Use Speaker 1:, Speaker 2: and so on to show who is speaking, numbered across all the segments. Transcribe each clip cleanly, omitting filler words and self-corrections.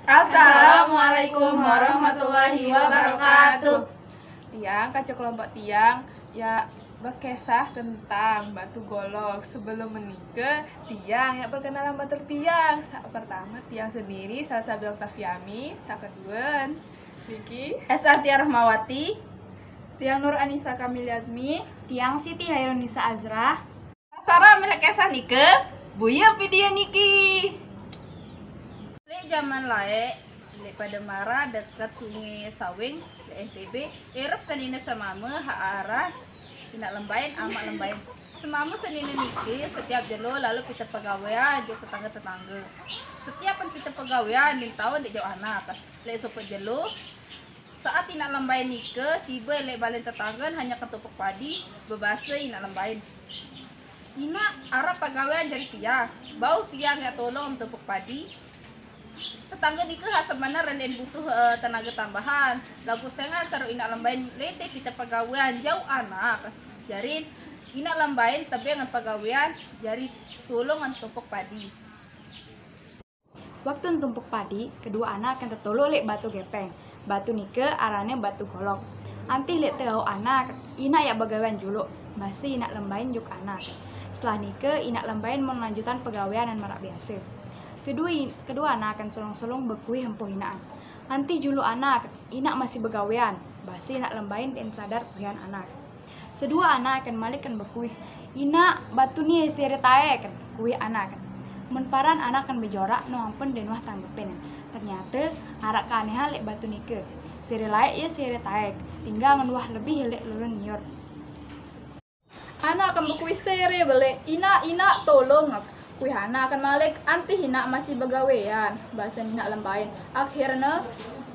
Speaker 1: Assalamualaikum warahmatullahi wabarakatuh.
Speaker 2: Tiang, kaca kelompok tiang ya berkisah tentang batu golok. Sebelum menikah, tiang ya perkenalan batu tiang. Saat pertama tiang sendiri, saya bilang Tafiami. Saat kedua, Vicky,
Speaker 1: Esa Tiar Rahmawati,
Speaker 2: tiang Nur Anissa Kamil Yazmi,
Speaker 3: tiang Siti Hairunisa Azra,
Speaker 1: Sarah milik kisah nikah, Buya video niki. Le zaman lae, le pada Mara dekat Sungai Sawing, le NTB, erop sanina semama haara, tidak lembain, amak lembain. Semamu sanina niki setiap jelo lalu kita pegawaian jo tetangga-tetangga. Setiap kita pegawaian di tahun di jauh anak, le sopet jelo. Saat tidak lembain nike, tiba le balen tetangga hanya ketupuk padi, bebasa tidak lembain. Ina arah pegawaian jadi tiang, bau tiang nggak tolong untuk padi. Tetangga nikah sebenarnya renden butuh tenaga tambahan. Lagu setengah seru ina lembain lete kita pegawaian jauh anak. Jadi ina lembain tapi dengan pegawaian jadi tolong untuk padi.
Speaker 3: Waktu tumpuk padi, kedua anak akan tertolong lek batu gepeng. Batu nikah arane batu golok. Antih lek tahu anak, ina ya bagawan juluk, masih ina lembain juk anak. Setelah nikah, ina lembain melanjutkan pegawaian dan marak biasa. Kedua anak akan solong-solong bekui hempuh inaan. Nanti julu anak, inak masih begawean, basi inak lembain dan sadar kuihan anak. Sedua anak akan malik kan bekui, inak batu ni sere tae kan kui anak. Menparan anak akan bejorak no ampun dan wah tanggepin. Ternyata arak keanehan lek batu nike. Sere laek ya sere tae, tinggal ngan wah lebih lek lulun nyor.
Speaker 2: anak akan bekui sere bele, ina tolong kuihana akan malik anti hina masih begawean bahasa hina lembain akhirnya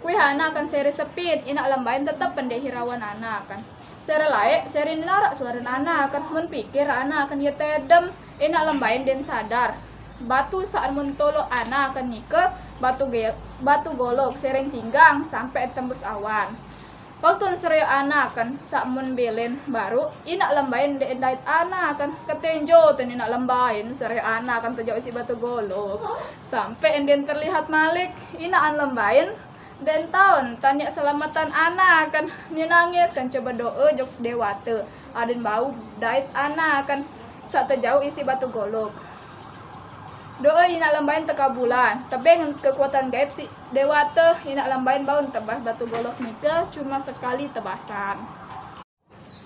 Speaker 2: kuihana akan seri sepit ina lembain tetap pendehirawan anak kan seri laek seri narak suara anak kan mun pikir anak akan ya tedem ina lembain dan sadar batu saat muntolo anak akan nikah batu golok sering tinggang sampai tembus awan. Waktu serius anak kan sak mun belen baru ina lembain dait anak kan ketenjo tuh ina lembain serius anak kan terjauh isi batu golok sampai enden terlihat malik ina an lembain dan tahun tanya selamatan anak kan ni nangis kan coba doa jok dewata aden bau dait anak kan sak terjauh isi batu golok. Doa ina lembain tekabulan, tapi dengan kekuatan gaib si dewata ina lembain bau tebas batu golok nika cuma sekali tebasan.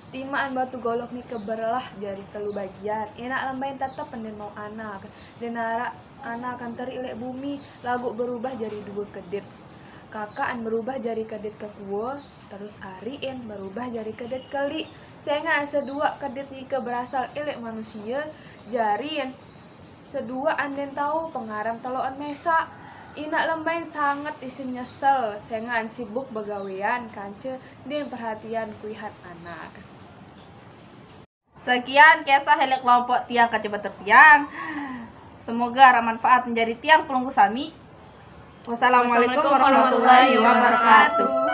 Speaker 2: Timaan batu golok nika berlah dari telu bagian. Ina lembain tetap penden mau anak, dan anak akan terilek bumi lagu berubah jadi dua kedit. Kakaan berubah jadi kedit ke kuo, terus Arien berubah jadi kedit keli. Sehingga sedua kedit nika berasal ilek manusia, jarian sedua anden tahu pengaram talo nesa ina lembain sangat isin nyesel sengan sibuk begawean kance dan perhatian kuihat anak.
Speaker 1: Sekian kisah helek kelompok tiang kacebat tertiang. Semoga bermanfaat menjadi tiang pelunggu sami. Wassalamualaikum warahmatullahi wabarakatuh.